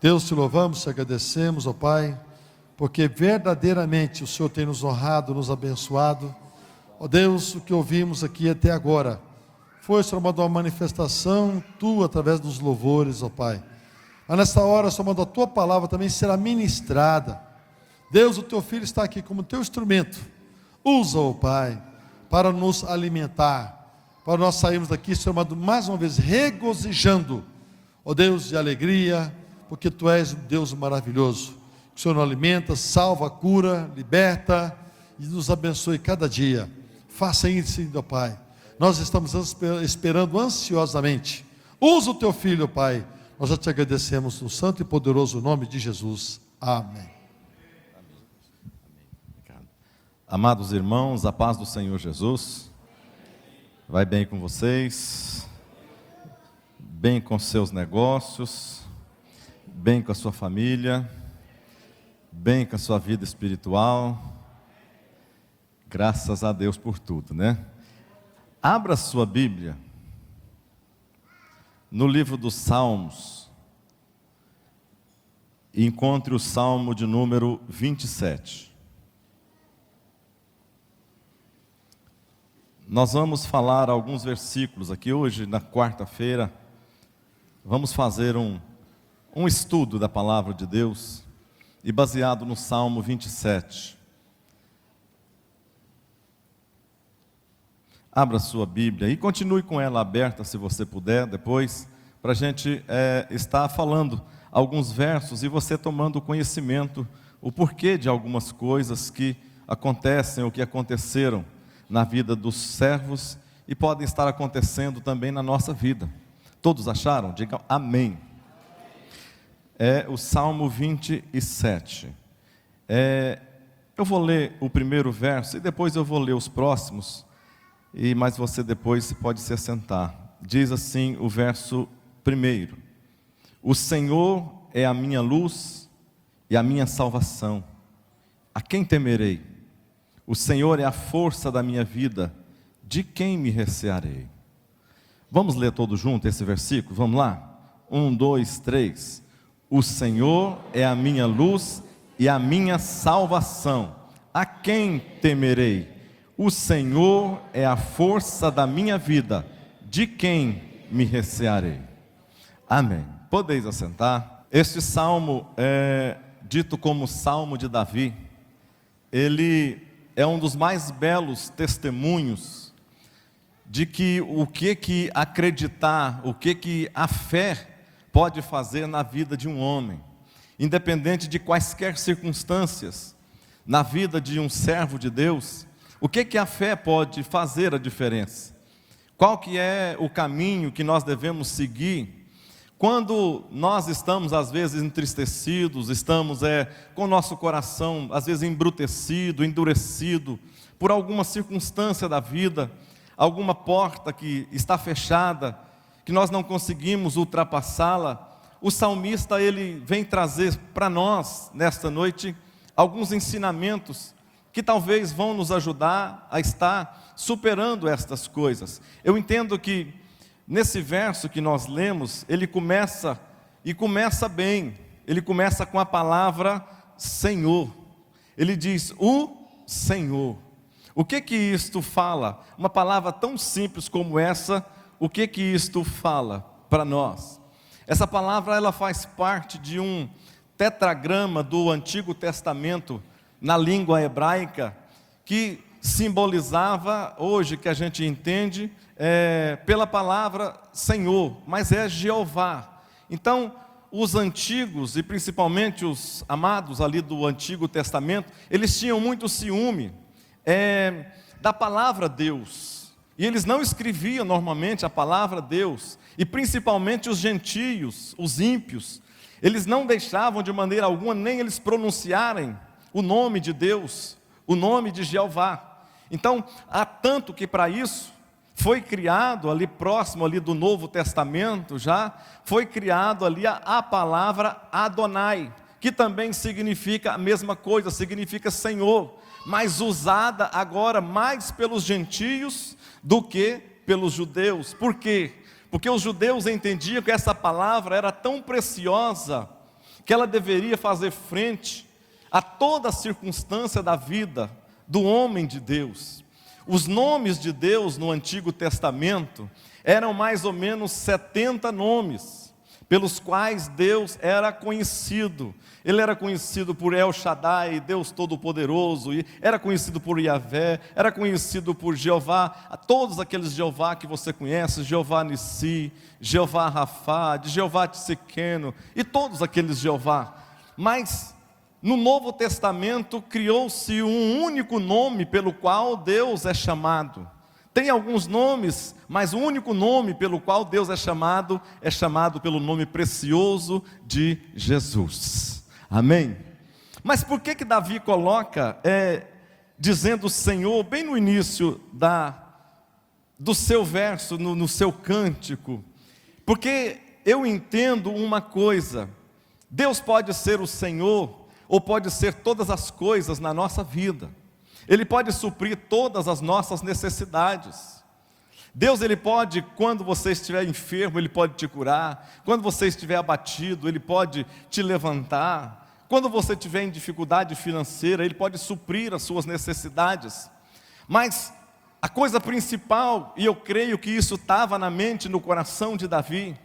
Deus, te louvamos, te agradecemos, ó Pai, porque verdadeiramente o Senhor tem nos honrado, nos abençoado. Ó Deus, o que ouvimos aqui até agora foi, Senhor, uma manifestação Tua através dos louvores, ó Pai. Mas nesta hora, Senhor, a Tua palavra também será ministrada. Deus, o Teu Filho está aqui como Teu instrumento. Usa, ó Pai, para nos alimentar, para nós sairmos daqui, Senhor, mais uma vez regozijando, ó Deus, de alegria, porque Tu és um Deus maravilhoso. Que o Senhor nos alimenta, salva, cura, liberta e nos abençoe cada dia. Faça isso, ó Pai. Nós estamos esperando ansiosamente. Usa o Teu Filho, ó Pai. Nós já te agradecemos no santo e poderoso nome de Jesus. Amém. Amados irmãos, a paz do Senhor Jesus. Vai bem com vocês? Bem com seus negócios? Bem com a sua família? Bem com a sua vida espiritual? Graças a Deus por tudo, né? Abra a sua Bíblia no livro dos Salmos e encontre o Salmo de número 27. Nós vamos falar alguns versículos aqui hoje, na quarta-feira. Vamos fazer um estudo da palavra de Deus, e baseado no Salmo 27. Abra sua Bíblia e continue com ela aberta, se você puder, depois, para a gente estar falando alguns versos e você tomando conhecimento, o porquê de algumas coisas que acontecem ou que aconteceram na vida dos servos e podem estar acontecendo também na nossa vida. Todos acharam? Digam amém. É o Salmo 27. Eu vou ler o primeiro verso e depois eu vou ler os próximos, mas você depois pode se assentar. Diz assim o verso 1: O Senhor é a minha luz e a minha salvação. A quem temerei? O Senhor é a força da minha vida. De quem me recearei? Vamos ler todos juntos esse versículo? Vamos lá? 1, 2, 3. O Senhor é a minha luz e a minha salvação. A quem temerei? O Senhor é a força da minha vida. De quem me recearei? Amém. Podeis assentar. Este salmo é dito como Salmo de Davi. Ele é um dos mais belos testemunhos de que o que acreditar, o que a fé pode fazer na vida de um homem, independente de quaisquer circunstâncias, na vida de um servo de Deus. O que a fé pode fazer a diferença? Qual que é o caminho que nós devemos seguir quando nós estamos às vezes entristecidos, estamos com o nosso coração às vezes embrutecido, endurecido por alguma circunstância da vida, alguma porta que está fechada, que nós não conseguimos ultrapassá-la. O salmista, ele vem trazer para nós nesta noite alguns ensinamentos que talvez vão nos ajudar a estar superando estas coisas. Eu entendo que nesse verso que nós lemos, ele começa bem. Ele começa com a palavra Senhor. Ele diz, o Senhor. O que isto fala? Uma palavra tão simples como essa, o que isto fala para nós? Essa palavra, ela faz parte de um tetragrama do Antigo Testamento, na língua hebraica, que simbolizava, hoje que a gente entende, pela palavra Senhor, mas é Jeová. Então, os antigos, e principalmente os amados ali do Antigo Testamento, eles tinham muito ciúme da palavra Deus, e eles não escreviam normalmente a palavra Deus, e principalmente os gentios, os ímpios, eles não deixavam de maneira alguma nem eles pronunciarem o nome de Deus, o nome de Jeová. Então, há tanto que para isso foi criado ali próximo ali do Novo Testamento, já foi criado ali a palavra Adonai, que também significa a mesma coisa, significa Senhor, mas usada agora mais pelos gentios do que pelos judeus. Por quê? Porque os judeus entendiam que essa palavra era tão preciosa que ela deveria fazer frente a toda a circunstância da vida do homem de Deus. Os nomes de Deus no Antigo Testamento eram mais ou menos 70 nomes, pelos quais Deus era conhecido. Ele era conhecido por El Shaddai, Deus Todo-Poderoso, e era conhecido por Yahvé, era conhecido por Jeová, todos aqueles Jeová que você conhece, Jeová Nissi, Jeová Rafá, Jeová Tsidkenu, e todos aqueles Jeová. Mas no Novo Testamento criou-se um único nome pelo qual Deus é chamado. Tem alguns nomes, mas o único nome pelo qual Deus é chamado pelo nome precioso de Jesus. Amém? Mas por que Davi coloca, dizendo Senhor, bem no início do seu verso, no seu cântico? Porque eu entendo uma coisa: Deus pode ser o Senhor, ou pode ser todas as coisas na nossa vida. Ele pode suprir todas as nossas necessidades. Deus, Ele pode, quando você estiver enfermo, Ele pode te curar. Quando você estiver abatido, Ele pode te levantar. Quando você estiver em dificuldade financeira, Ele pode suprir as suas necessidades. Mas a coisa principal, e eu creio que isso estava na mente e no coração de Davi,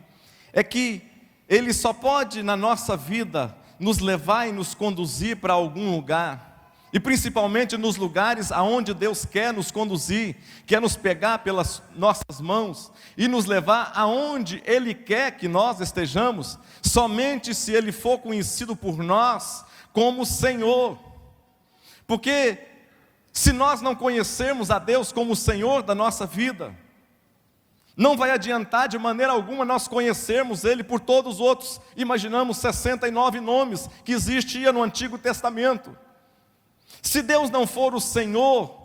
é que Ele só pode na nossa vida nos levar e nos conduzir para algum lugar, e principalmente nos lugares aonde Deus quer nos conduzir, quer nos pegar pelas nossas mãos e nos levar aonde Ele quer que nós estejamos, somente se Ele for conhecido por nós como Senhor. Porque se nós não conhecermos a Deus como Senhor da nossa vida, não vai adiantar de maneira alguma nós conhecermos Ele por todos os outros. Imaginamos 69 nomes que existiam no Antigo Testamento. Se Deus não for o Senhor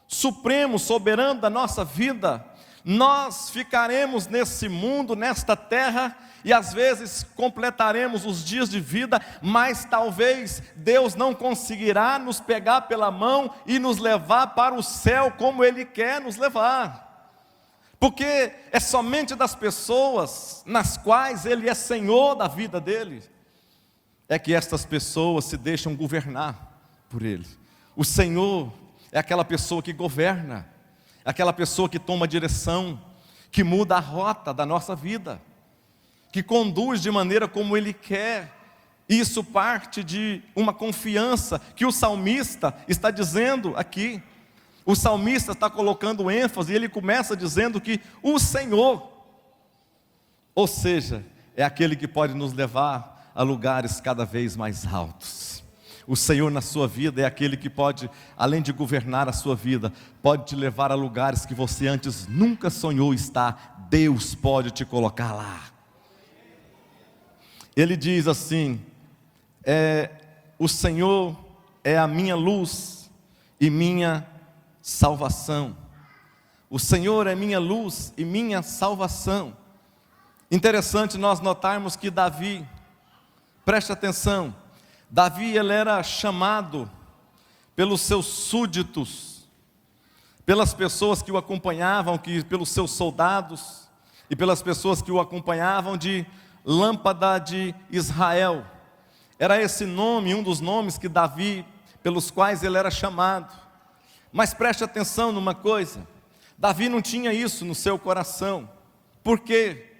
supremo, soberano da nossa vida, nós ficaremos nesse mundo, nesta terra, e às vezes completaremos os dias de vida, mas talvez Deus não conseguirá nos pegar pela mão e nos levar para o céu como Ele quer nos levar. Porque é somente das pessoas nas quais Ele é Senhor da vida dele, é que estas pessoas se deixam governar por Ele. O Senhor é aquela pessoa que governa, é aquela pessoa que toma direção, que muda a rota da nossa vida, que conduz de maneira como Ele quer. Isso parte de uma confiança que o salmista está dizendo aqui. O salmista está colocando ênfase e ele começa dizendo que o Senhor, ou seja, é aquele que pode nos levar a lugares cada vez mais altos. O Senhor na sua vida é aquele que pode, além de governar a sua vida, pode te levar a lugares que você antes nunca sonhou estar. Deus pode te colocar lá. Ele diz assim, o Senhor é a minha luz e minha salvação. O Senhor é minha luz e minha salvação. Interessante nós notarmos que Davi, preste atenção, Davi ele era chamado pelos seus súditos, pelas pessoas que o acompanhavam, pelos seus soldados e pelas pessoas que o acompanhavam, de Lâmpada de Israel. Era esse nome, um dos nomes que Davi, pelos quais ele era chamado. Mas preste atenção numa coisa, Davi não tinha isso no seu coração. Por quê?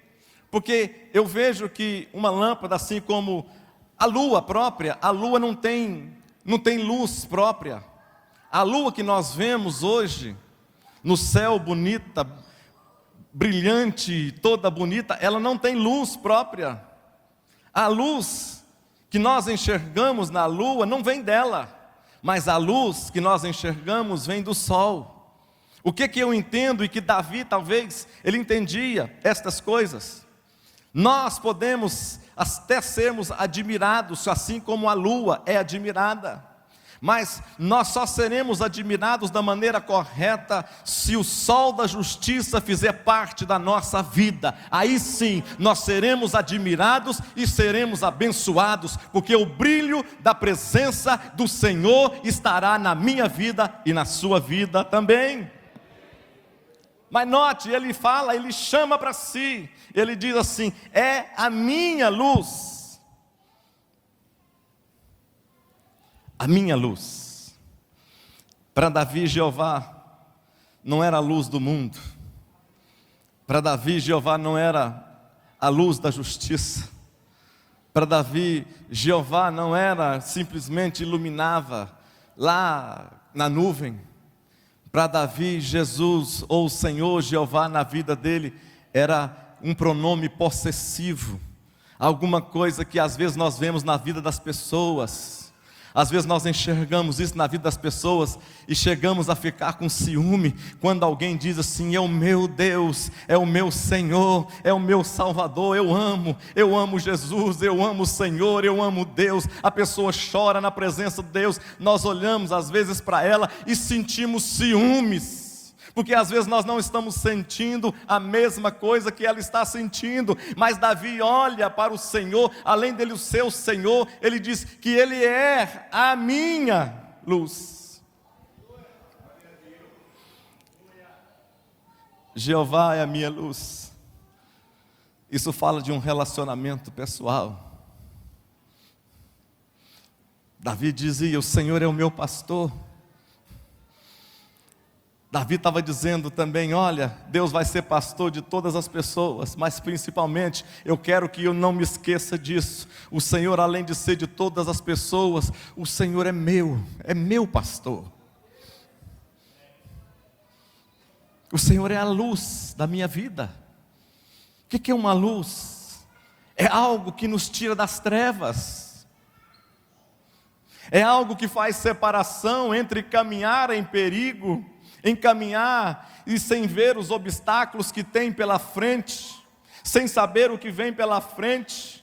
Porque eu vejo que uma lâmpada, assim como a lua própria, a lua não tem luz própria. A lua que nós vemos hoje, no céu bonita, brilhante, toda bonita, ela não tem luz própria. A luz que nós enxergamos na lua não vem dela, mas a luz que nós enxergamos vem do sol. O que eu entendo, e que Davi talvez, ele entendia estas coisas. Nós podemos até sermos admirados, assim como a lua é admirada, mas nós só seremos admirados da maneira correta se o sol da justiça fizer parte da nossa vida. Aí sim nós seremos admirados e seremos abençoados, porque o brilho da presença do Senhor estará na minha vida e na sua vida também. Mas note, ele fala, ele chama para si, ele diz assim, é a minha luz. a minha luz. Para Davi, Jeová não era a luz do mundo. Para Davi, Jeová não era a luz da justiça. Para Davi, Jeová não era simplesmente iluminava lá na nuvem. Para Davi, Jesus ou o Senhor Jeová na vida dele era um pronome possessivo, alguma coisa que às vezes nós vemos na vida das pessoas. Às vezes nós enxergamos isso na vida das pessoas e chegamos a ficar com ciúme quando alguém diz assim: é o meu Deus, é o meu Senhor, é o meu Salvador, eu amo Jesus, eu amo o Senhor, eu amo Deus. A pessoa chora na presença de Deus, nós olhamos às vezes para ela e sentimos ciúmes, porque às vezes nós não estamos sentindo a mesma coisa que ela está sentindo. Mas Davi olha para o Senhor, além dele o seu Senhor, ele diz que ele é a minha luz. Jeová é a minha luz. Isso fala de um relacionamento pessoal. Davi dizia: o Senhor é o meu pastor. Davi estava dizendo também: olha, Deus vai ser pastor de todas as pessoas, mas principalmente eu quero que eu não me esqueça disso. O Senhor, além de ser de todas as pessoas, o Senhor é meu pastor. O Senhor é a luz da minha vida. O que é uma luz? É algo que nos tira das trevas. É algo que faz separação entre caminhar em perigo, em caminhar e sem ver os obstáculos que tem pela frente, sem saber o que vem pela frente,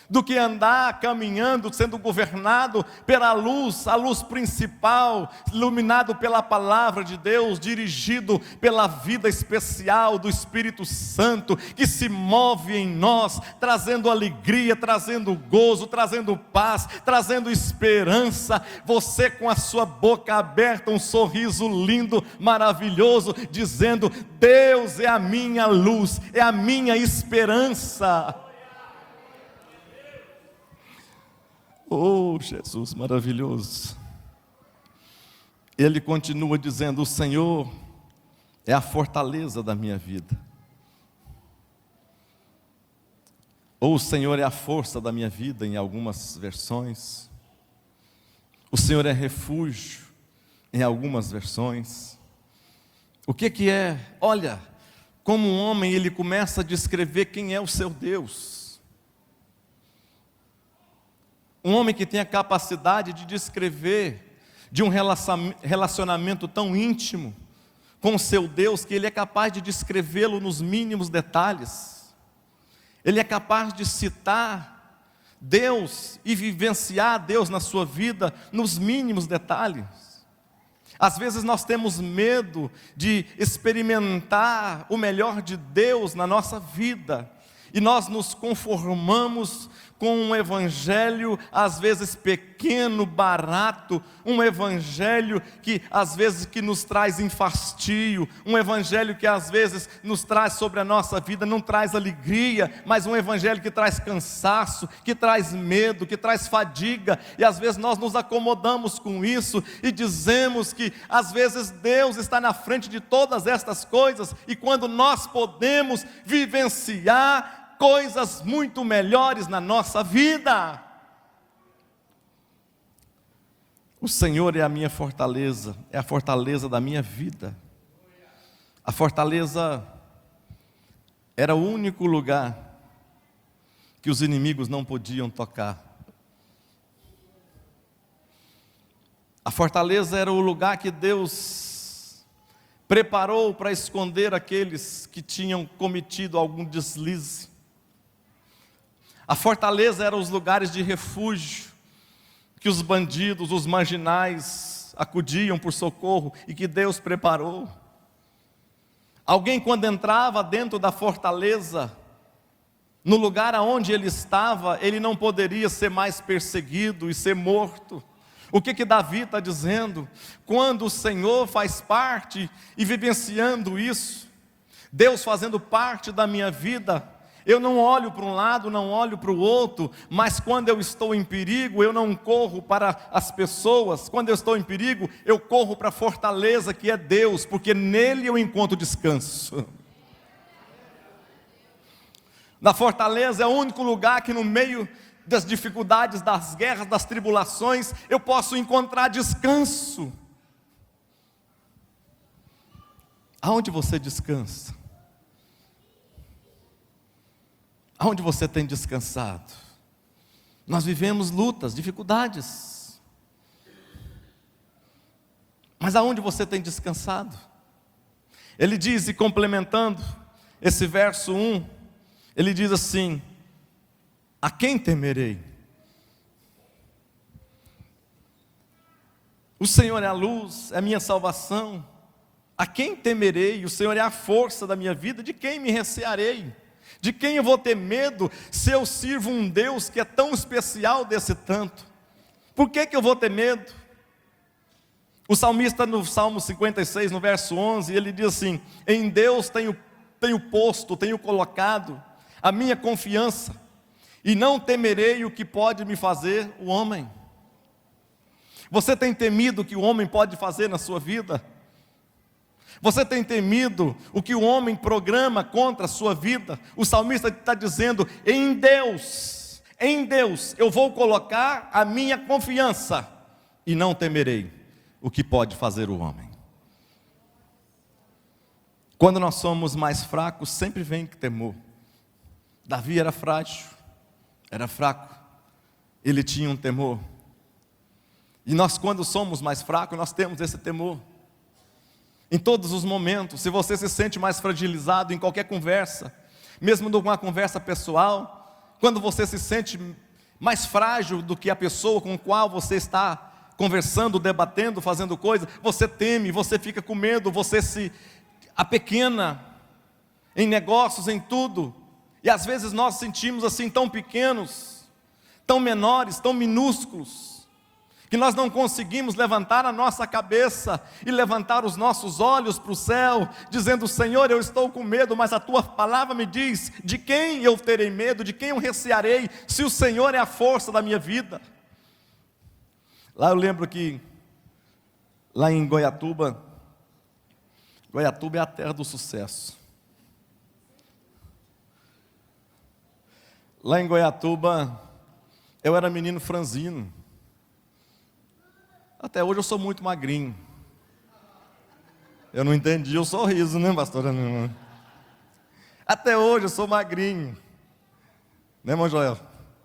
do que andar caminhando, sendo governado pela luz, a luz principal, iluminado pela palavra de Deus, dirigido pela vida especial do Espírito Santo, que se move em nós, trazendo alegria, trazendo gozo, trazendo paz, trazendo esperança. Você com a sua boca aberta, um sorriso lindo, maravilhoso, dizendo: Deus é a minha luz, é a minha esperança. Oh, Jesus maravilhoso. Ele continua dizendo: o Senhor é a fortaleza da minha vida. Ou o Senhor é a força da minha vida, em algumas versões. O Senhor é refúgio, em algumas versões. O que é? Olha, como um homem ele começa a descrever quem é o seu Deus. Um homem que tem a capacidade de descrever de um relacionamento tão íntimo com o seu Deus, que ele é capaz de descrevê-lo nos mínimos detalhes. Ele é capaz de citar Deus e vivenciar Deus na sua vida nos mínimos detalhes. Às vezes nós temos medo de experimentar o melhor de Deus na nossa vida, e nós nos conformamos com um evangelho às vezes pequeno, barato, um evangelho que às vezes que nos traz enfastio, um evangelho que às vezes nos traz sobre a nossa vida, não traz alegria, mas um evangelho que traz cansaço, que traz medo, que traz fadiga, e às vezes nós nos acomodamos com isso e dizemos que às vezes Deus está na frente de todas estas coisas, e quando nós podemos vivenciar coisas muito melhores na nossa vida. O Senhor é a minha fortaleza, é a fortaleza da minha vida. A fortaleza era o único lugar que os inimigos não podiam tocar. A fortaleza era o lugar que Deus preparou para esconder aqueles que tinham cometido algum deslize. A fortaleza eram os lugares de refúgio, que os bandidos, os marginais acudiam por socorro e que Deus preparou. Alguém, quando entrava dentro da fortaleza, no lugar aonde ele estava, ele não poderia ser mais perseguido e ser morto. O que Davi está dizendo? Quando o Senhor faz parte e vivenciando isso, Deus fazendo parte da minha vida, Eu não olho para um lado, não olho para o outro, mas quando eu estou em perigo, eu não corro para as pessoas. Quando eu estou em perigo, eu corro para a fortaleza que é Deus, porque nele eu encontro descanso. Na fortaleza é o único lugar que no meio das dificuldades, das guerras, das tribulações, eu posso encontrar descanso. Aonde você descansa? Aonde você tem descansado? Nós vivemos lutas, dificuldades. Mas aonde você tem descansado? Ele diz, e complementando esse verso 1, ele diz assim: a quem temerei? O Senhor é a luz, é a minha salvação. A quem temerei? O Senhor é a força da minha vida, de quem me recearei? De quem eu vou ter medo se eu sirvo um Deus que é tão especial desse tanto? Por que eu vou ter medo? O salmista no Salmo 56, no verso 11, ele diz assim: em Deus tenho colocado a minha confiança, e não temerei o que pode me fazer o homem. Você tem temido o que o homem pode fazer na sua vida? Você tem temido o que o homem programa contra a sua vida? O salmista está dizendo: em Deus eu vou colocar a minha confiança, e não temerei o que pode fazer o homem. Quando nós somos mais fracos, sempre vem temor. Davi era frágil, era fraco, ele tinha um temor. E nós, quando somos mais fracos, nós temos esse temor. Em todos os momentos, se você se sente mais fragilizado em qualquer conversa, mesmo numa conversa pessoal, quando você se sente mais frágil do que a pessoa com a qual você está conversando, debatendo, fazendo coisa, você teme, você fica com medo, você se apequena em negócios, em tudo. E às vezes nós sentimos assim tão pequenos, tão menores, tão minúsculos, que nós não conseguimos levantar a nossa cabeça e levantar os nossos olhos para o céu, dizendo: Senhor, eu estou com medo, mas a Tua palavra me diz, de quem eu terei medo, de quem eu recearei, se o Senhor é a força da minha vida. Lá eu lembro que, lá em Goiatuba é a terra do sucesso. Lá em Goiatuba, eu era menino franzino. Até hoje eu sou muito magrinho. Eu não entendi o sorriso, né, pastora? Até hoje eu sou magrinho. Né, irmão Joel?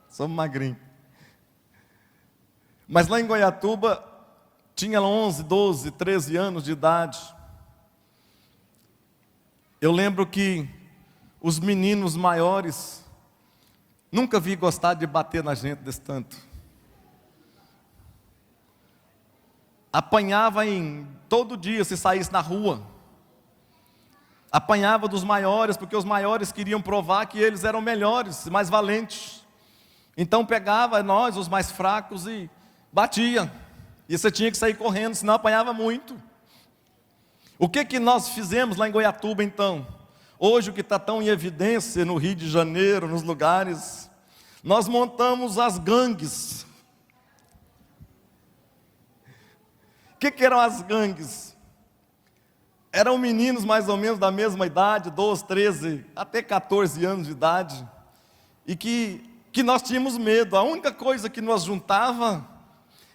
Sou magrinho. Mas lá em Goiatuba, tinha 11, 12, 13 anos de idade. Eu lembro que os meninos maiores, nunca vi gostar de bater na gente desse tanto. Apanhava todo dia se saísse na rua. Apanhava dos maiores, porque os maiores queriam provar que eles eram melhores, mais valentes. Então pegava nós, os mais fracos, e batia. E você tinha que sair correndo, senão apanhava muito. O que nós fizemos lá em Goiatuba então? Hoje o que está tão em evidência no Rio de Janeiro, nos lugares, nós montamos as gangues. O que eram as gangues? Eram meninos mais ou menos da mesma idade, 12, 13, até 14 anos de idade, e que nós tínhamos medo. A única coisa que nos juntava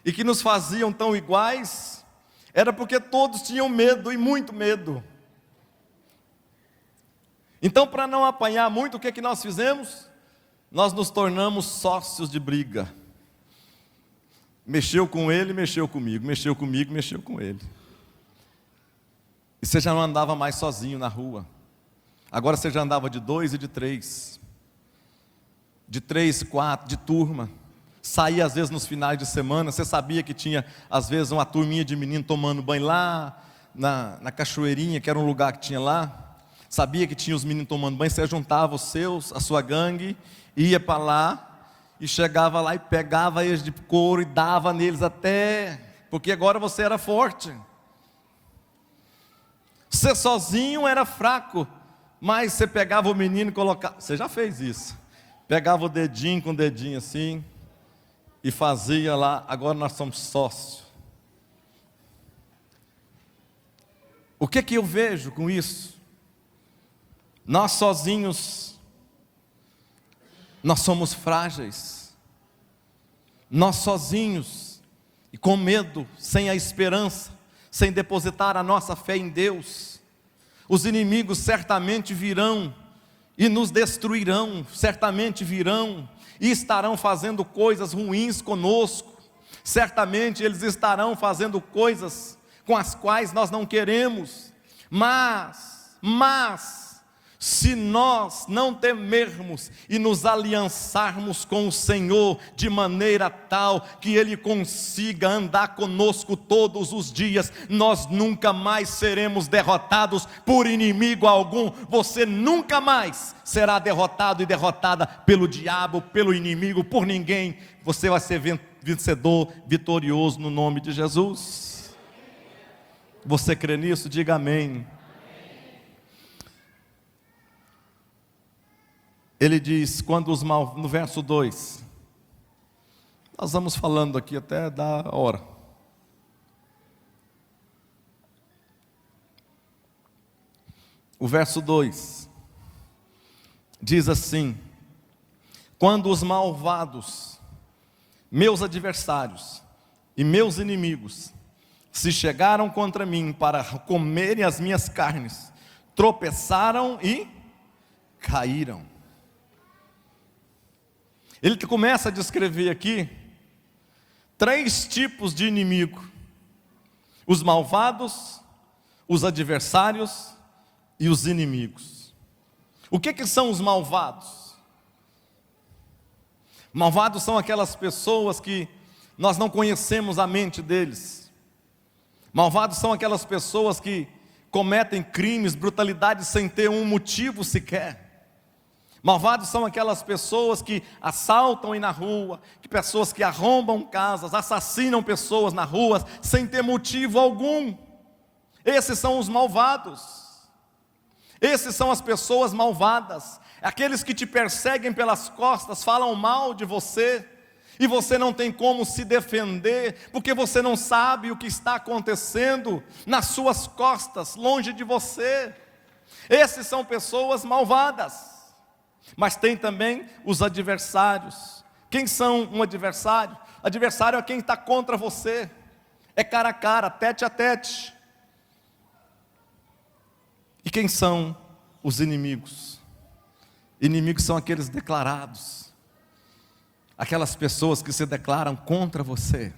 e que nos faziam tão iguais, era porque todos tinham medo, e muito medo. Então, para não apanhar muito, o que nós fizemos? Nós nos tornamos sócios de briga. Mexeu com ele, mexeu comigo, mexeu comigo, mexeu com ele. E você já não andava mais sozinho na rua. Agora você já andava de 2 e de 3. De 3, 4, de turma. Saía às vezes nos finais de semana. Você sabia que tinha às vezes uma turminha de menino tomando banho lá na cachoeirinha, que era um lugar que tinha lá. Sabia que tinha os meninos tomando banho. Você juntava a sua gangue, ia para lá, e chegava lá e pegava eles de couro e dava neles até, porque agora você era forte. Ser sozinho era fraco, mas você pegava o menino e colocava, você já fez isso, pegava o dedinho com o dedinho assim, e fazia lá, agora nós somos sócios. O que eu vejo com isso? Nós sozinhos, nós somos frágeis, nós sozinhos, e com medo, sem a esperança, sem depositar a nossa fé em Deus, os inimigos certamente virão e nos destruirão, certamente virão e estarão fazendo coisas ruins conosco, certamente eles estarão fazendo coisas com as quais nós não queremos, mas, se nós não temermos e nos aliançarmos com o Senhor de maneira tal que Ele consiga andar conosco todos os dias, nós nunca mais seremos derrotados por inimigo algum. Você nunca mais será derrotado e derrotada pelo diabo, pelo inimigo, por ninguém. Você vai ser vencedor, vitorioso no nome de Jesus. Você crê nisso? Diga amém. Ele diz, no verso 2, nós vamos falando aqui até da hora. O verso 2 diz assim: quando os malvados, meus adversários e meus inimigos, se chegaram contra mim para comerem as minhas carnes, tropeçaram e caíram. Ele começa a descrever aqui 3 tipos de inimigo: os malvados, os adversários e os inimigos. O que são os malvados? Malvados são aquelas pessoas que nós não conhecemos a mente deles. Malvados são aquelas pessoas que cometem crimes, brutalidades sem ter um motivo sequer. Malvados são aquelas pessoas que assaltam na rua, pessoas que arrombam casas, assassinam pessoas na rua sem ter motivo algum. Esses são os malvados. Esses são as pessoas malvadas, aqueles que te perseguem pelas costas, falam mal de você, e você não tem como se defender, porque você não sabe o que está acontecendo nas suas costas, longe de você. Esses são pessoas malvadas. Mas tem também os adversários. Quem são um adversário? Adversário é quem está contra você, é cara a cara, tete a tete. E quem são os inimigos? Inimigos são aqueles declarados, aquelas pessoas que se declaram contra você.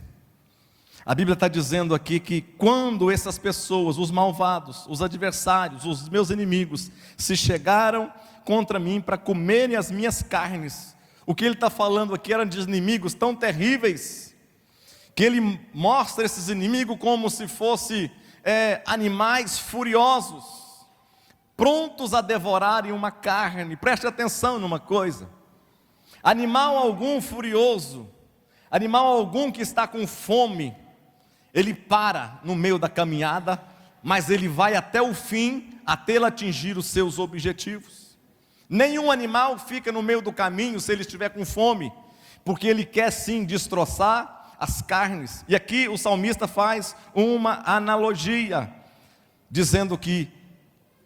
A Bíblia está dizendo aqui que quando essas pessoas, os malvados, os adversários, os meus inimigos, se chegaram contra mim para comerem as minhas carnes, o que ele está falando aqui eram de inimigos tão terríveis, que ele mostra esses inimigos como se fossem animais furiosos, prontos a devorarem uma carne. Preste atenção numa coisa: animal algum furioso, animal algum que está com fome, ele para no meio da caminhada, mas ele vai até o fim, até ele atingir os seus objetivos. Nenhum animal fica no meio do caminho se ele estiver com fome, porque ele quer sim destroçar as carnes. E aqui o salmista faz uma analogia, dizendo que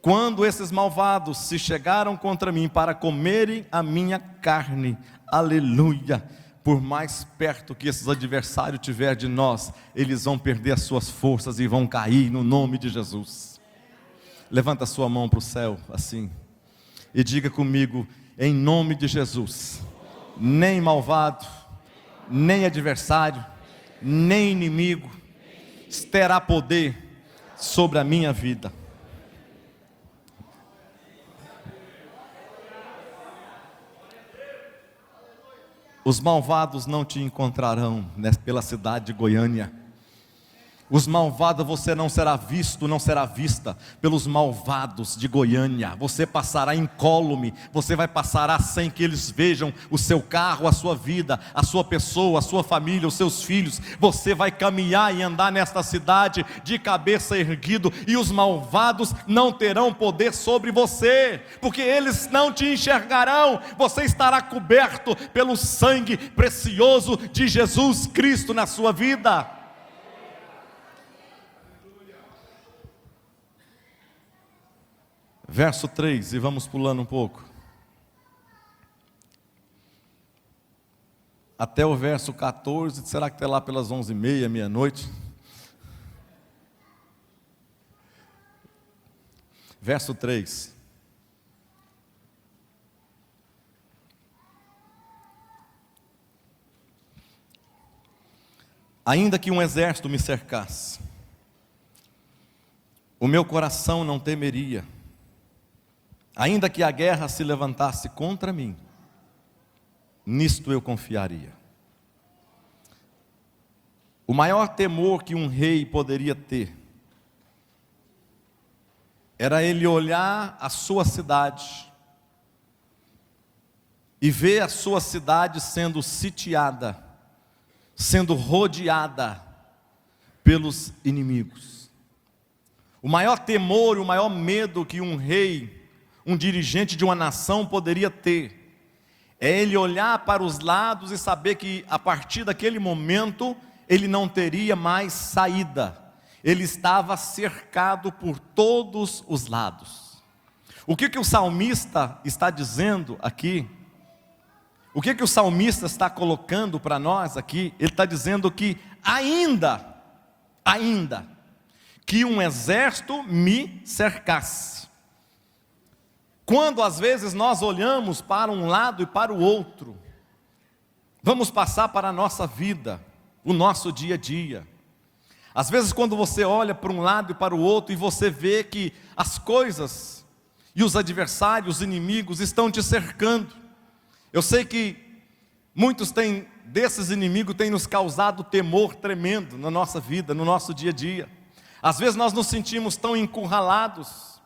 quando esses malvados se chegaram contra mim para comerem a minha carne, aleluia, por mais perto que esses adversários tiver de nós, eles vão perder as suas forças e vão cair no nome de Jesus. Levanta a sua mão para o céu assim e diga comigo: em nome de Jesus, nem malvado, nem adversário, nem inimigo terá poder sobre a minha vida. Os malvados não te encontrarão pela cidade de Goiânia. Os malvados, você não será visto, não será vista pelos malvados de Goiânia. Você passará incólume, você vai passar sem que eles vejam o seu carro, a sua vida, a sua pessoa, a sua família, os seus filhos. Você vai caminhar e andar nesta cidade de cabeça erguido, e os malvados não terão poder sobre você, porque eles não te enxergarão. Você estará coberto pelo sangue precioso de Jesus Cristo na sua vida. Verso 3, e vamos pulando um pouco, até o verso 14, será que até lá pelas 11h30, meia-noite? Verso 3, ainda que um exército me cercasse, o meu coração não temeria. Ainda que a guerra se levantasse contra mim, nisto eu confiaria. O maior temor que um rei poderia ter era ele olhar a sua cidade e ver a sua cidade sendo sitiada, sendo rodeada pelos inimigos. O maior temor, o maior medo que um rei, um dirigente de uma nação poderia ter, é ele olhar para os lados e saber que a partir daquele momento ele não teria mais saída. Ele estava cercado por todos os lados. O que o salmista está dizendo aqui? O que o salmista está colocando para nós aqui? Ele está dizendo que ainda que um exército me cercasse. Quando às vezes nós olhamos para um lado e para o outro, vamos passar para a nossa vida, o nosso dia a dia. Às vezes quando você olha para um lado e para o outro e você vê que as coisas e os adversários, os inimigos estão te cercando. Eu sei que muitos desses inimigos têm nos causado temor tremendo na nossa vida, no nosso dia a dia. Às vezes nós nos sentimos tão encurralados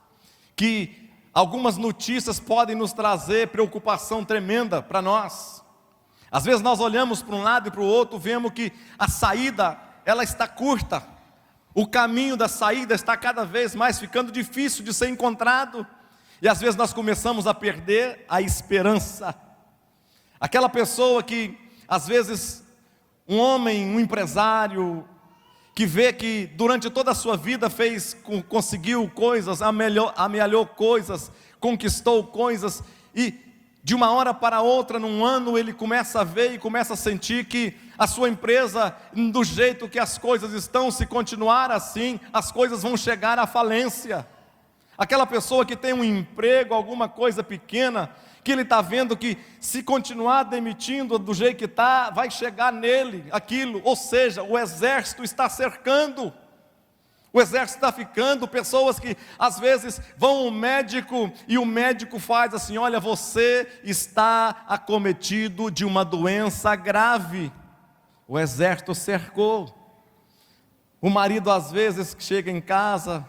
que algumas notícias podem nos trazer preocupação tremenda para nós. Às vezes nós olhamos para um lado e para o outro, vemos que a saída, ela está curta. O caminho da saída está cada vez mais ficando difícil de ser encontrado. E às vezes nós começamos a perder a esperança. Aquela pessoa que, às vezes, um homem, um empresário, que vê que durante toda a sua vida conseguiu coisas, amealhou coisas, conquistou coisas, e de uma hora para outra, num ano, ele começa a ver e começa a sentir que a sua empresa, do jeito que as coisas estão, se continuar assim, as coisas vão chegar à falência. Aquela pessoa que tem um emprego, alguma coisa pequena, que ele está vendo que se continuar demitindo do jeito que está, vai chegar nele aquilo. Ou seja, o exército está cercando, o exército está ficando. Pessoas que às vezes vão ao médico e o médico faz assim: olha, você está acometido de uma doença grave. O exército cercou. O marido às vezes chega em casa,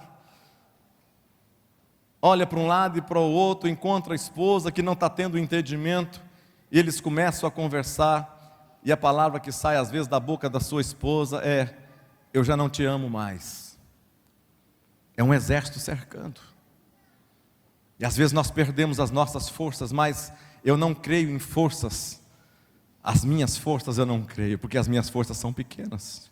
olha para um lado e para o outro, encontra a esposa que não está tendo entendimento, e eles começam a conversar, e a palavra que sai às vezes da boca da sua esposa é: eu já não te amo mais. É um exército cercando. E às vezes nós perdemos as nossas forças, mas eu não creio em forças. As minhas forças eu não creio, porque as minhas forças são pequenas.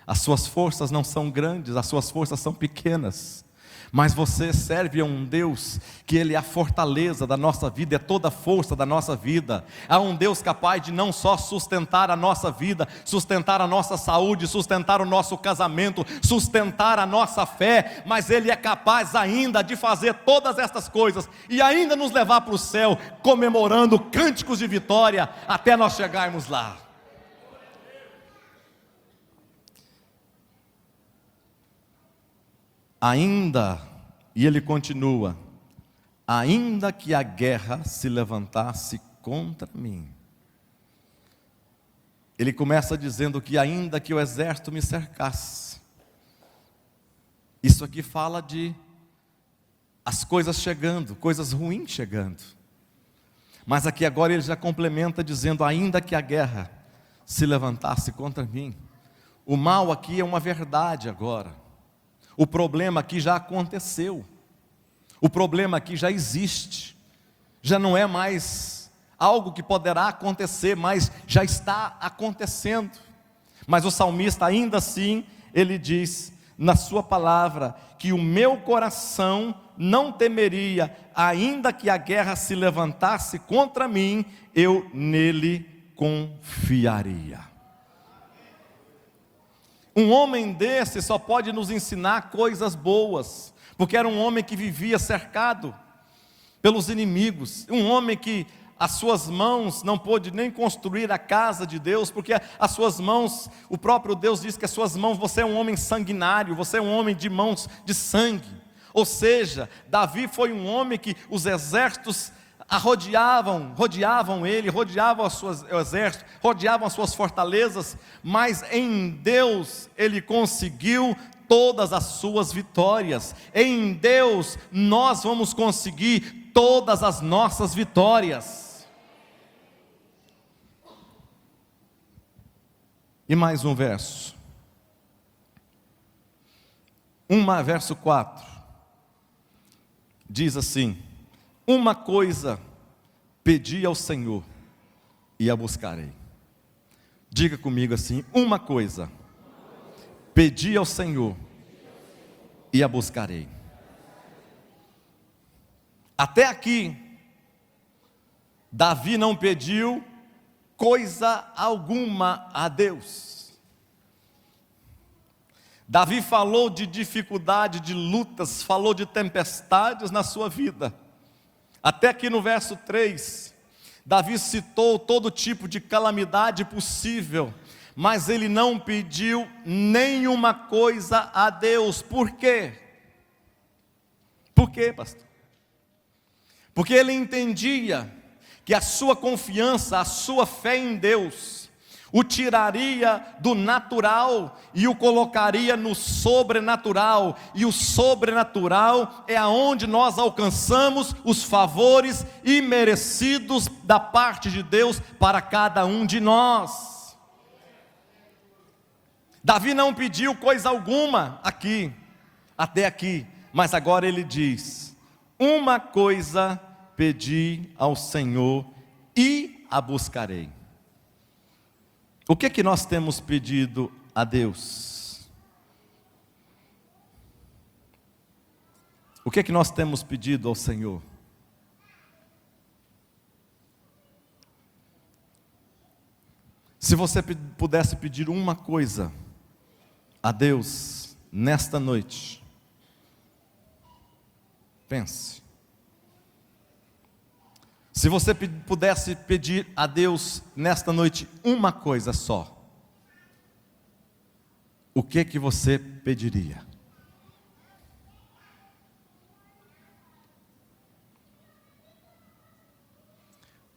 As suas forças não são grandes, as suas forças são pequenas. Mas você serve a um Deus que Ele é a fortaleza da nossa vida, é toda a força da nossa vida. Há um Deus capaz de não só sustentar a nossa vida, sustentar a nossa saúde, sustentar o nosso casamento, sustentar a nossa fé, mas Ele é capaz ainda de fazer todas estas coisas e ainda nos levar para o céu, comemorando cânticos de vitória até nós chegarmos lá. Ainda, e ele continua, ainda que a guerra se levantasse contra mim. Ele começa dizendo que ainda que o exército me cercasse, Isso aqui fala de as coisas chegando, coisas ruins chegando. Mas aqui agora ele já complementa dizendo: ainda que a guerra se levantasse contra mim. O mal aqui é uma verdade agora. O problema aqui já aconteceu. O problema aqui já existe. Já não é mais algo que poderá acontecer, mas já está acontecendo. Mas o salmista ainda assim, ele diz na sua palavra que o meu coração não temeria, ainda que a guerra se levantasse contra mim, eu nele confiaria. Um homem desse só pode nos ensinar coisas boas, porque era um homem que vivia cercado pelos inimigos, um homem que as suas mãos não pôde nem construir a casa de Deus, porque as suas mãos, o próprio Deus diz que as suas mãos, você é um homem sanguinário, você é um homem de mãos de sangue. Ou seja, Davi foi um homem que os exércitos rodeavam ele, rodeavam o exército, rodeavam as suas fortalezas, mas em Deus ele conseguiu todas as suas vitórias. Em Deus nós vamos conseguir todas as nossas vitórias. E mais um verso. Verso 4. Diz assim: uma coisa pedi ao Senhor e a buscarei. Diga comigo assim: uma coisa pedi ao Senhor e a buscarei. Até aqui, Davi não pediu coisa alguma a Deus. Davi falou de dificuldade, de lutas, falou de tempestades na sua vida. Até que no verso 3, Davi citou todo tipo de calamidade possível, mas ele não pediu nenhuma coisa a Deus. Por quê? Por quê, pastor? Porque ele entendia que a sua confiança, a sua fé em Deus, o tiraria do natural e o colocaria no sobrenatural. E o sobrenatural é aonde nós alcançamos os favores imerecidos da parte de Deus para cada um de nós. Davi não pediu coisa alguma aqui, até aqui, mas agora ele diz: uma coisa pedi ao Senhor e a buscarei. O que nós temos pedido a Deus? O que nós temos pedido ao Senhor? Se você pudesse pedir uma coisa a Deus nesta noite, pense. Se você pudesse pedir a Deus nesta noite uma coisa só, o que você pediria?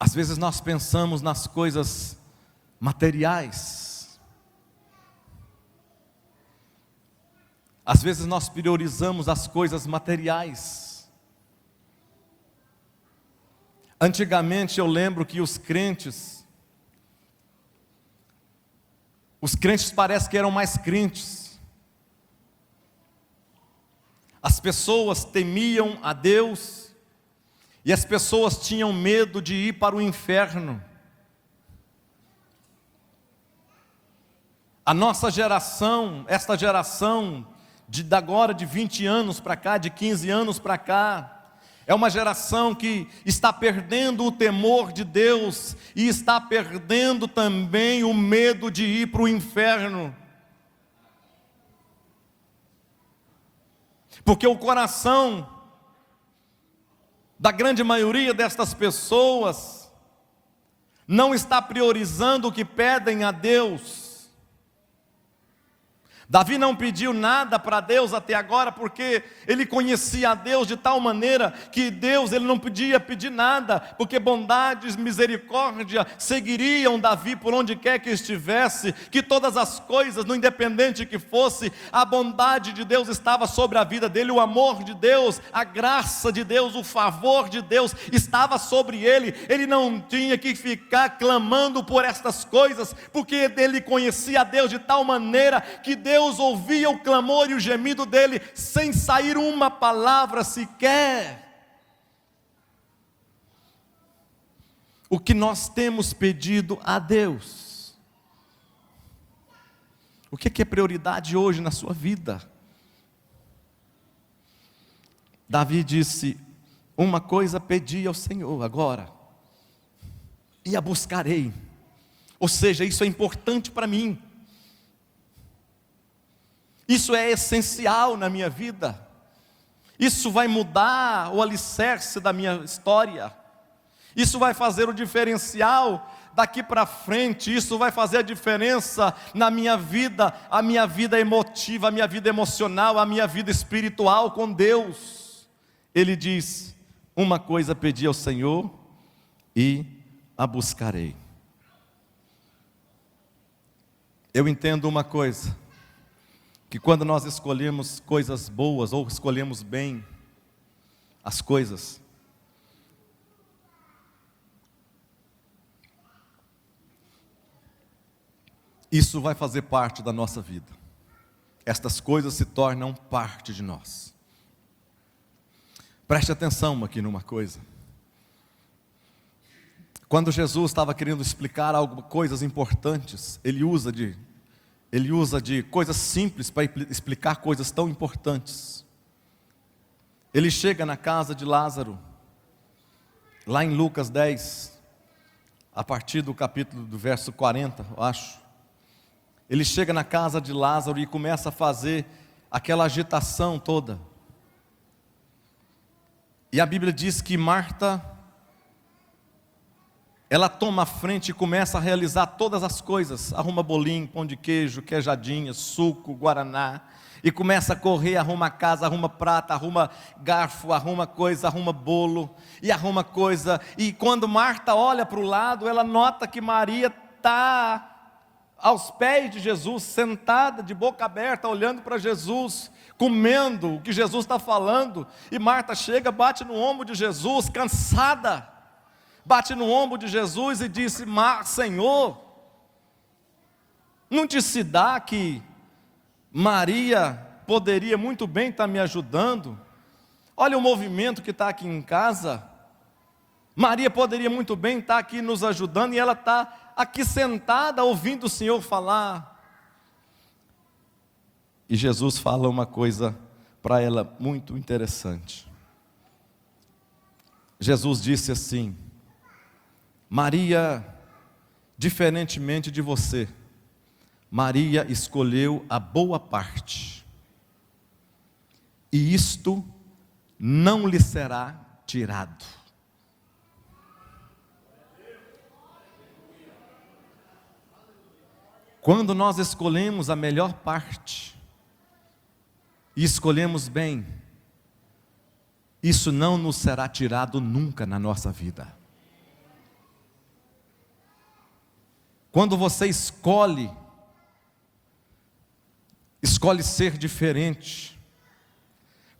Às vezes nós pensamos nas coisas materiais. Às vezes nós priorizamos as coisas materiais. Antigamente eu lembro que os crentes parece que eram mais crentes. As pessoas temiam a Deus e as pessoas tinham medo de ir para o inferno. A nossa geração, esta geração agora de 20 anos para cá, de 15 anos para cá, é uma geração que está perdendo o temor de Deus e está perdendo também o medo de ir para o inferno. Porque o coração da grande maioria destas pessoas não está priorizando o que pedem a Deus, Davi não pediu nada para Deus até agora, porque ele conhecia a Deus de tal maneira que Deus, ele não podia pedir nada, porque bondade e misericórdia seguiriam Davi por onde quer que estivesse, que todas as coisas, no independente que fosse, a bondade de Deus estava sobre a vida dele, o amor de Deus, a graça de Deus, o favor de Deus estava sobre ele. Ele não tinha que ficar clamando por estas coisas, porque ele conhecia a Deus de tal maneira que Deus ouvia o clamor e o gemido dele sem sair uma palavra sequer. O que nós temos pedido a Deus? O que é prioridade hoje na sua vida? Davi disse: uma coisa pedi ao Senhor agora, e a buscarei. Ou seja, isso é importante para mim. Isso é essencial na minha vida. Isso vai mudar o alicerce da minha história. Isso vai fazer o diferencial daqui para frente. Isso vai fazer a diferença na minha vida, a minha vida emotiva, a minha vida emocional, a minha vida espiritual com Deus. Ele diz: uma coisa pedi ao Senhor e a buscarei. Eu entendo uma coisa, que quando nós escolhemos coisas boas, ou escolhemos bem as coisas, isso vai fazer parte da nossa vida. Estas coisas se tornam parte de nós. Preste atenção aqui numa coisa. Quando Jesus estava querendo explicar coisas importantes, Ele usa de coisas simples para explicar coisas tão importantes. Ele chega na casa de Lázaro, lá em Lucas 10, a partir do capítulo do verso 40, eu acho. Ele chega na casa de Lázaro e começa a fazer aquela agitação toda. E a Bíblia diz que Marta, ela toma a frente e começa a realizar todas as coisas. Arruma bolinho, pão de queijo, queijadinha, suco, guaraná. E começa a correr, arruma a casa, arruma prata, arruma garfo, arruma coisa, arruma bolo. E arruma coisa. E quando Marta olha para o lado, ela nota que Maria está aos pés de Jesus, sentada de boca aberta, olhando para Jesus, comendo o que Jesus está falando. E Marta chega, bate no ombro de Jesus, cansada. Bate no ombro de Jesus e disse: Senhor, não te se dá que Maria poderia muito bem estar me ajudando? Olha o movimento que está aqui em casa. Maria poderia muito bem estar aqui nos ajudando, e ela está aqui sentada ouvindo o Senhor falar. E Jesus fala uma coisa para ela muito interessante. Jesus disse assim: Maria, diferentemente de você, Maria escolheu a boa parte, e isto não lhe será tirado. Quando nós escolhemos a melhor parte, e escolhemos bem, isso não nos será tirado nunca na nossa vida. Quando você escolhe ser diferente,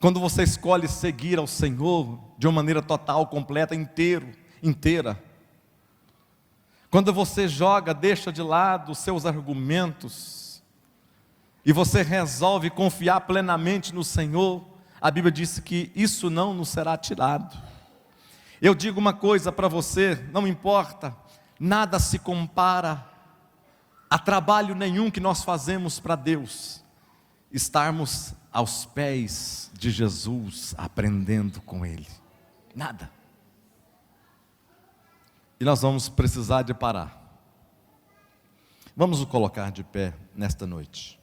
quando você escolhe seguir ao Senhor de uma maneira total, completa, inteira, quando você deixa de lado os seus argumentos, e você resolve confiar plenamente no Senhor, a Bíblia diz que isso não nos será tirado. Eu digo uma coisa para você, não importa, nada se compara a trabalho nenhum que nós fazemos para Deus, estarmos aos pés de Jesus, aprendendo com Ele. Nada. E nós vamos precisar de parar. Vamos nos colocar de pé nesta noite.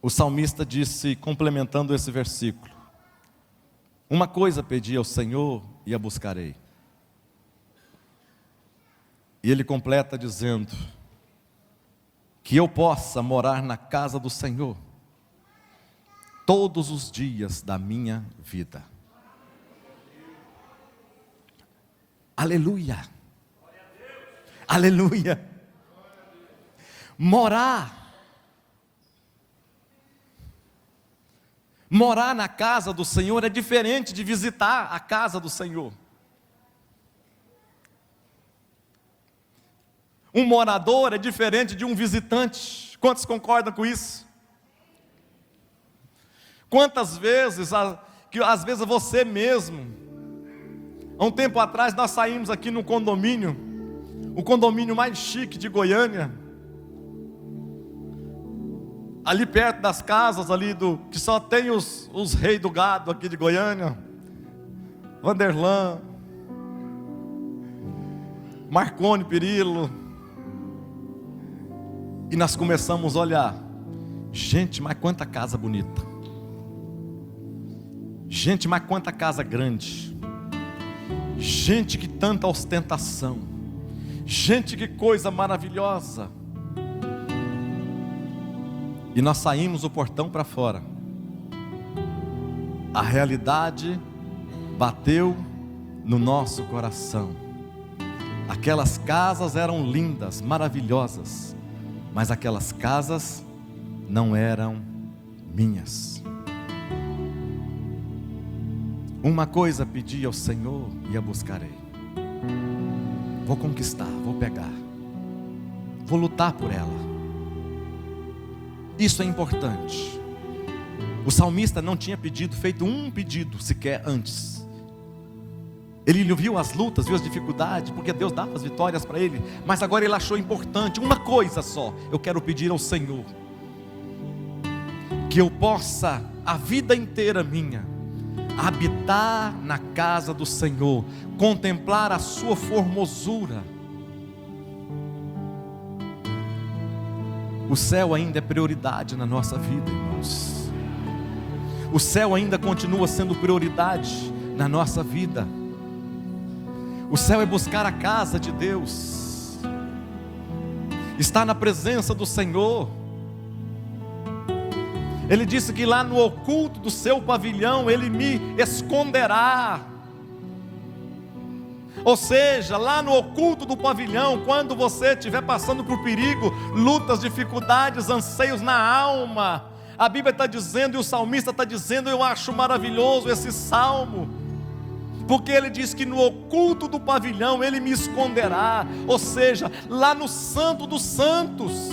O salmista disse, complementando esse versículo: uma coisa pedi ao Senhor e a buscarei. E ele completa dizendo: que eu possa morar na casa do Senhor todos os dias da minha vida. Aleluia, aleluia. Morar na casa do Senhor é diferente de visitar a casa do Senhor. Um morador é diferente de um visitante. Quantos concordam com isso? Quantas vezes, às vezes você mesmo, há um tempo atrás nós saímos aqui no condomínio, o condomínio mais chique de Goiânia, ali perto das casas ali que só tem os reis do gado aqui de Goiânia, Vanderlan, Marconi Perillo. E nós começamos a olhar, gente, mas quanta casa bonita, gente, mas quanta casa grande, gente, que tanta ostentação, gente, que coisa maravilhosa. E nós saímos o portão para fora, a realidade bateu no nosso coração. Aquelas casas eram lindas, maravilhosas, mas aquelas casas não eram minhas. Uma coisa pedi ao Senhor e a buscarei. Vou conquistar, vou pegar, vou lutar por ela. Isso é importante. O salmista não tinha feito um pedido sequer antes. Ele viu as lutas, viu as dificuldades, porque Deus dava as vitórias para ele. Mas agora ele achou importante uma coisa só: eu quero pedir ao Senhor que eu possa, a vida inteira minha, habitar na casa do Senhor, contemplar a sua formosura. O céu ainda é prioridade na nossa vida, irmãos. O céu ainda continua sendo prioridade na nossa vida. O céu é buscar a casa de Deus, estar na presença do Senhor. Ele disse que lá no oculto do seu pavilhão Ele me esconderá. Ou seja, lá no oculto do pavilhão, quando você estiver passando por perigo, lutas, dificuldades, anseios na alma, a Bíblia está dizendo, e o salmista está dizendo, eu acho maravilhoso esse salmo, porque ele diz que no oculto do pavilhão Ele me esconderá. Ou seja, lá no santo dos santos,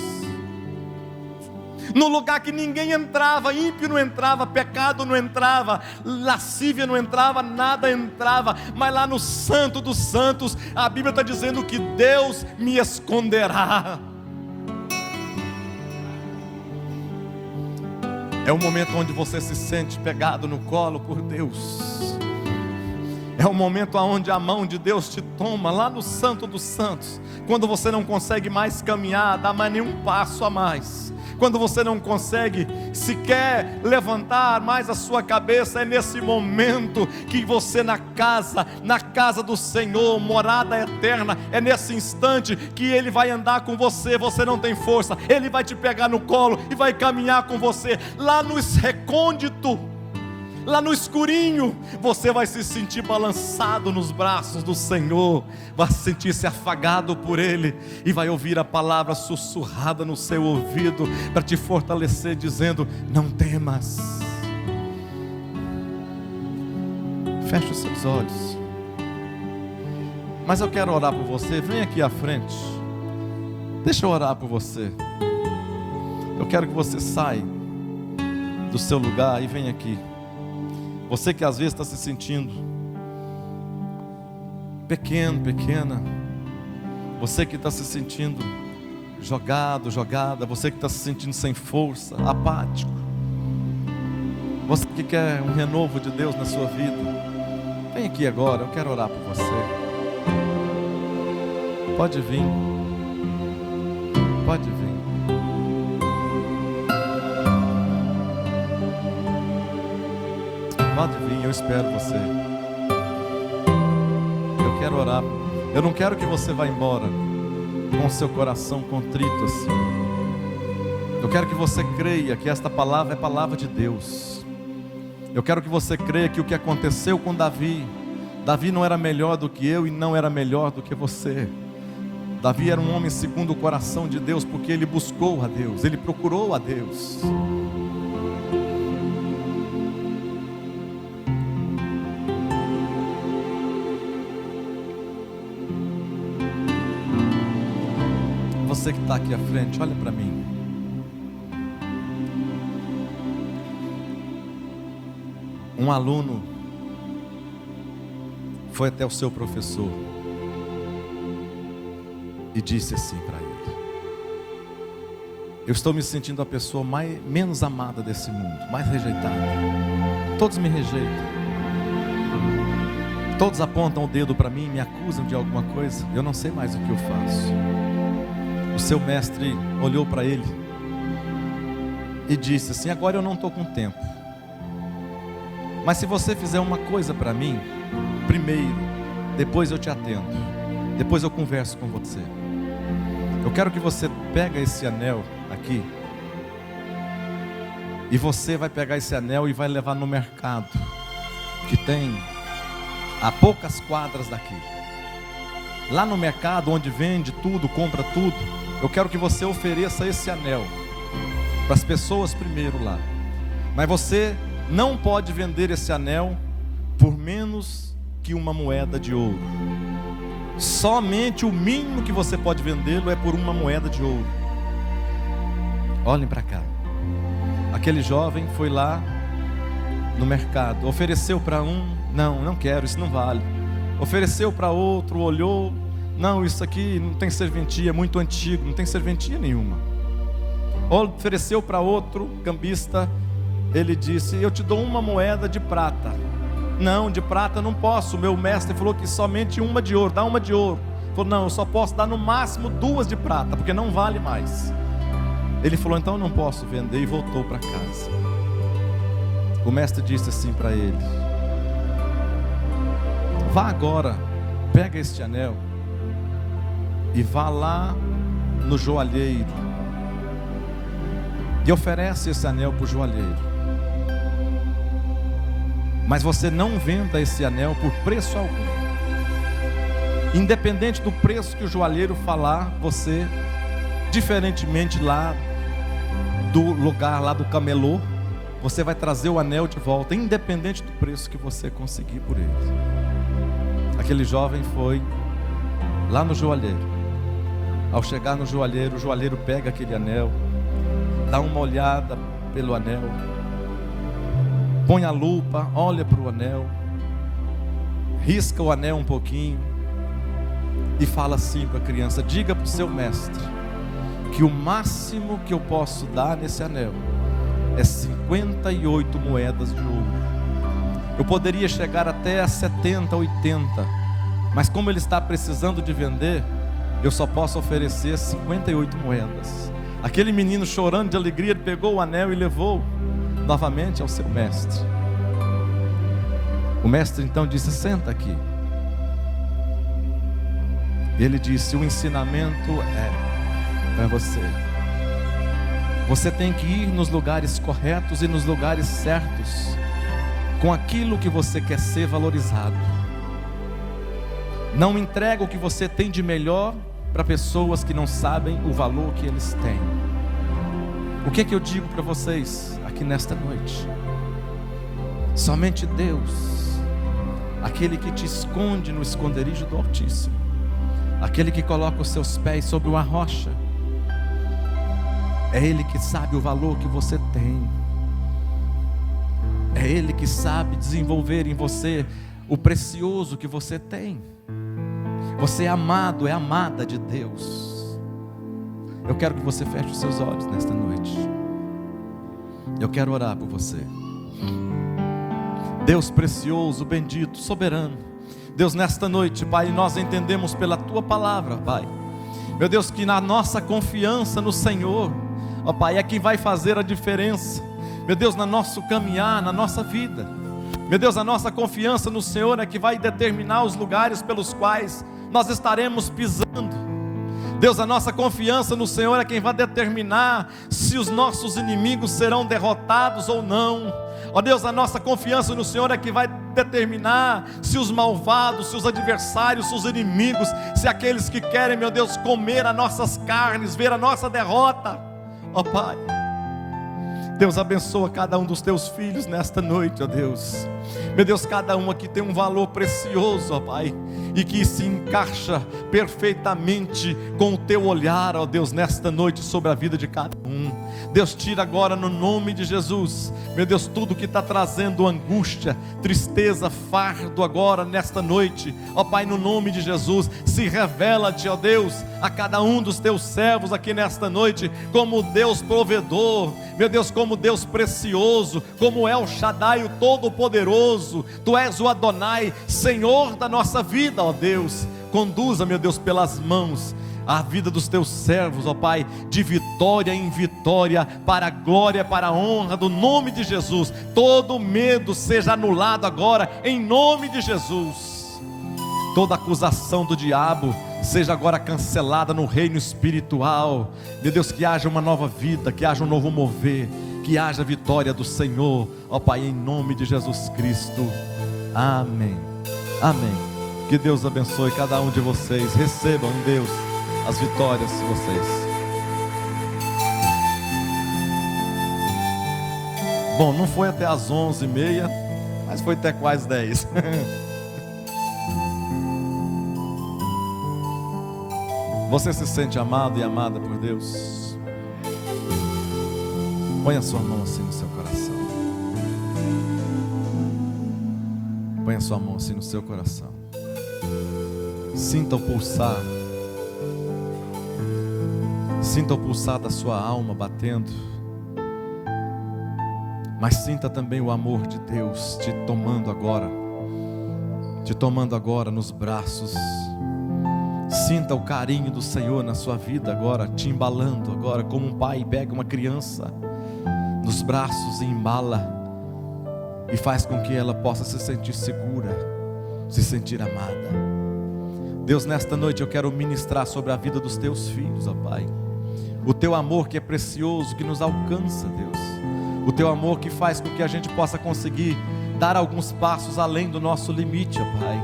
no lugar que ninguém entrava, ímpio não entrava, pecado não entrava, lascívia não entrava, nada entrava, mas lá no santo dos santos, a Bíblia está dizendo que Deus me esconderá. É o momento onde você se sente pegado no colo por Deus. É o momento onde a mão de Deus te toma, lá no santo dos santos, quando você não consegue mais caminhar, dar mais nenhum passo a mais, quando você não consegue sequer levantar mais a sua cabeça. É nesse momento que você na casa do Senhor, morada eterna, é nesse instante que Ele vai andar com você. Você não tem força, Ele vai te pegar no colo e vai caminhar com você, lá no recôndito, lá no escurinho, você vai se sentir balançado nos braços do Senhor, vai sentir-se afagado por Ele, e vai ouvir a palavra sussurrada no seu ouvido, para te fortalecer, dizendo, não temas. Feche os seus olhos. Mas eu quero orar por você, vem aqui à frente, deixa eu orar por você. Eu quero que você saia do seu lugar e venha aqui. Você que às vezes está se sentindo pequeno, pequena, você que está se sentindo jogado, jogada, você que está se sentindo sem força, apático, você que quer um renovo de Deus na sua vida, vem aqui agora, eu quero orar por você. Pode vir, pode vir. Pode vir, eu espero você. Eu quero orar. Eu não quero que você vá embora com o seu coração contrito assim. Eu quero que você creia que esta palavra é palavra de Deus. Eu quero que você creia que o que aconteceu com Davi não era melhor do que eu e não era melhor do que você. Davi era um homem segundo o coração de Deus, porque ele buscou a Deus, ele procurou a Deus. Você que está aqui à frente, olha para mim. Um aluno foi até o seu professor e disse assim para ele: eu estou me sentindo a pessoa menos amada desse mundo, mais rejeitada. Todos me rejeitam, todos apontam o dedo para mim, me acusam de alguma coisa. Eu não sei mais o que eu faço. O seu mestre olhou para ele e disse assim: agora eu não estou com tempo, mas se você fizer uma coisa para mim primeiro, depois eu te atendo, depois eu converso com você. Eu quero que você pegue esse anel aqui, e você vai pegar esse anel e vai levar no mercado, que tem a poucas quadras daqui. Lá no mercado onde vende tudo, compra tudo, eu quero que você ofereça esse anel para as pessoas primeiro lá. Mas você não pode vender esse anel por menos que uma moeda de ouro. Somente o mínimo que você pode vendê-lo é por uma moeda de ouro. Olhem para cá. Aquele jovem foi lá no mercado, ofereceu para um: não quero, isso não vale. Ofereceu para outro, olhou: não, isso aqui não tem serventia, é muito antigo, não tem serventia nenhuma. Ofereceu para outro cambista, ele disse: eu te dou uma moeda de prata. Não, de prata não posso, meu mestre falou que somente uma de ouro, dá uma de ouro. Falou: não, eu só posso dar no máximo 2 de prata, porque não vale mais. Ele falou: então não posso vender, e voltou para casa. O mestre disse assim para ele: vá agora, pega este anel e vá lá no joalheiro e oferece esse anel para o joalheiro. Mas você não venda esse anel por preço algum. Independente do preço que o joalheiro falar, você, diferentemente lá do lugar lá do camelô, você vai trazer o anel de volta, independente do preço que você conseguir por ele. Aquele jovem foi lá no joalheiro. Ao chegar no joalheiro, o joalheiro pega aquele anel, dá uma olhada pelo anel, põe a lupa, olha para o anel, risca o anel um pouquinho e fala assim para a criança: diga para o seu mestre que o máximo que eu posso dar nesse anel é 58 moedas de ouro. Eu poderia chegar até a 70, 80, mas como ele está precisando de vender, eu só posso oferecer 58 moedas. Aquele menino, chorando de alegria, ele pegou o anel e levou novamente ao seu mestre. O mestre então disse: senta aqui. Ele disse: o ensinamento é para você. Você tem que ir nos lugares corretos e nos lugares certos, com aquilo que você quer ser valorizado. Não entrega o que você tem de melhor para pessoas que não sabem o valor que eles têm. O que é que eu digo para vocês aqui nesta noite? Somente Deus, aquele que te esconde no esconderijo do Altíssimo, aquele que coloca os seus pés sobre uma rocha, é Ele que sabe o valor que você tem. É Ele que sabe desenvolver em você o precioso que você tem. Você é amado, é amada de Deus. Eu quero que você feche os seus olhos nesta noite. Eu quero orar por você. Deus precioso, bendito, soberano. Deus, nesta noite, Pai, nós entendemos pela Tua palavra, Pai, meu Deus, que na nossa confiança no Senhor, ó Pai, é quem vai fazer a diferença, meu Deus, no nosso caminhar, na nossa vida. Meu Deus, a nossa confiança no Senhor é que vai determinar os lugares pelos quais nós estaremos pisando. Deus, a nossa confiança no Senhor é quem vai determinar se os nossos inimigos serão derrotados ou não. Ó Deus, a nossa confiança no Senhor é que vai determinar se os malvados, se os adversários, se os inimigos, se aqueles que querem, meu Deus, comer as nossas carnes, ver a nossa derrota. Ó Pai, Deus, abençoa cada um dos teus filhos nesta noite, ó Deus. Meu Deus, cada um aqui tem um valor precioso, ó Pai, e que se encaixa perfeitamente com o teu olhar, ó Deus, nesta noite sobre a vida de cada um. Deus, tira agora no nome de Jesus, meu Deus, tudo que está trazendo angústia, tristeza, fardo agora nesta noite, ó Pai, no nome de Jesus. Se revela-te, ó Deus, a cada um dos teus servos aqui nesta noite, como Deus provedor, meu Deus, como Deus precioso, como El Shaddai, o Todo-Poderoso. Tu és o Adonai, Senhor da nossa vida, ó Deus. Conduza, meu Deus, pelas mãos a vida dos teus servos, ó Pai, de vitória em vitória, para a glória, para a honra do nome de Jesus. Todo medo seja anulado agora, em nome de Jesus. Toda acusação do diabo seja agora cancelada no reino espiritual. Meu Deus, que haja uma nova vida, que haja um novo mover, que haja vitória do Senhor, ó Pai, em nome de Jesus Cristo. Amém. Amém. Que Deus abençoe cada um de vocês. Recebam em Deus as vitórias de vocês. Bom, não foi até as 11h30, mas foi até quase 10. Você se sente amado e amada por Deus? Põe a sua mão assim no seu coração. Põe a sua mão assim no seu coração. Sinta o pulsar. Sinta o pulsar da sua alma batendo. Mas sinta também o amor de Deus te tomando agora. Te tomando agora nos braços. Sinta o carinho do Senhor na sua vida agora, te embalando agora, como um pai pega uma criança nos braços e embala, e faz com que ela possa se sentir segura, se sentir amada. Deus, nesta noite eu quero ministrar sobre a vida dos teus filhos, ó Pai. O teu amor que é precioso, que nos alcança, Deus. O teu amor que faz com que a gente possa conseguir dar alguns passos além do nosso limite, ó Pai.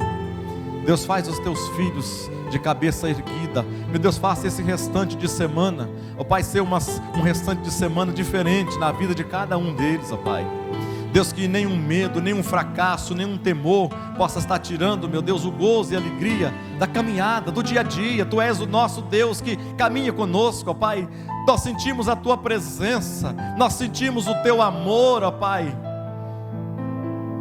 Deus, faz os teus filhos de cabeça erguida. Meu Deus, faça esse restante de semana, ó Pai, ser um restante de semana diferente na vida de cada um deles, ó Pai. Deus, que nenhum medo, nenhum fracasso, nenhum temor possa estar tirando, meu Deus, o gozo e a alegria da caminhada, do dia a dia. Tu és o nosso Deus que caminha conosco, ó Pai. Nós sentimos a Tua presença, nós sentimos o Teu amor, ó Pai.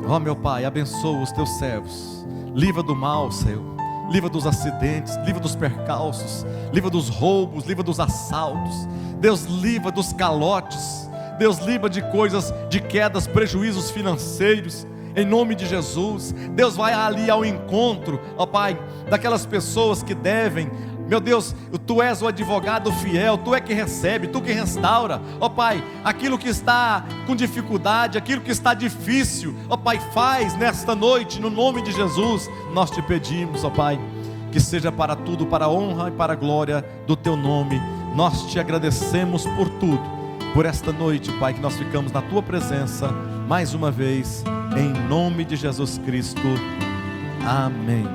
Ó meu Pai, abençoa os Teus servos. Livra do mal, Senhor. Livra dos acidentes, livra dos percalços, livra dos roubos, livra dos assaltos. Deus, livra dos calotes. Deus, livra de coisas, de quedas, prejuízos financeiros, em nome de Jesus. Deus, vai ali ao encontro, ó Pai, daquelas pessoas que devem. Meu Deus, Tu és o advogado fiel, Tu é que recebe, Tu que restaura, ó Pai, aquilo que está com dificuldade, aquilo que está difícil, ó Pai, faz nesta noite, no nome de Jesus. Nós te pedimos, ó Pai, que seja para tudo, para a honra e para a glória do Teu nome. Nós te agradecemos por tudo, por esta noite, Pai, que nós ficamos na Tua presença, mais uma vez, em nome de Jesus Cristo, amém.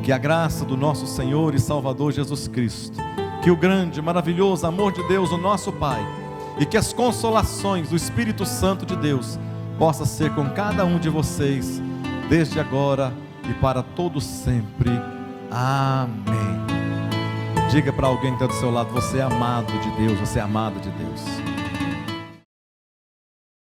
Que a graça do nosso Senhor e Salvador Jesus Cristo, que o grande, maravilhoso amor de Deus, o nosso Pai, e que as consolações do Espírito Santo de Deus, possa ser com cada um de vocês, desde agora e para todo sempre, amém. Diga para alguém que está do seu lado: você é amado de Deus, você é amada de Deus.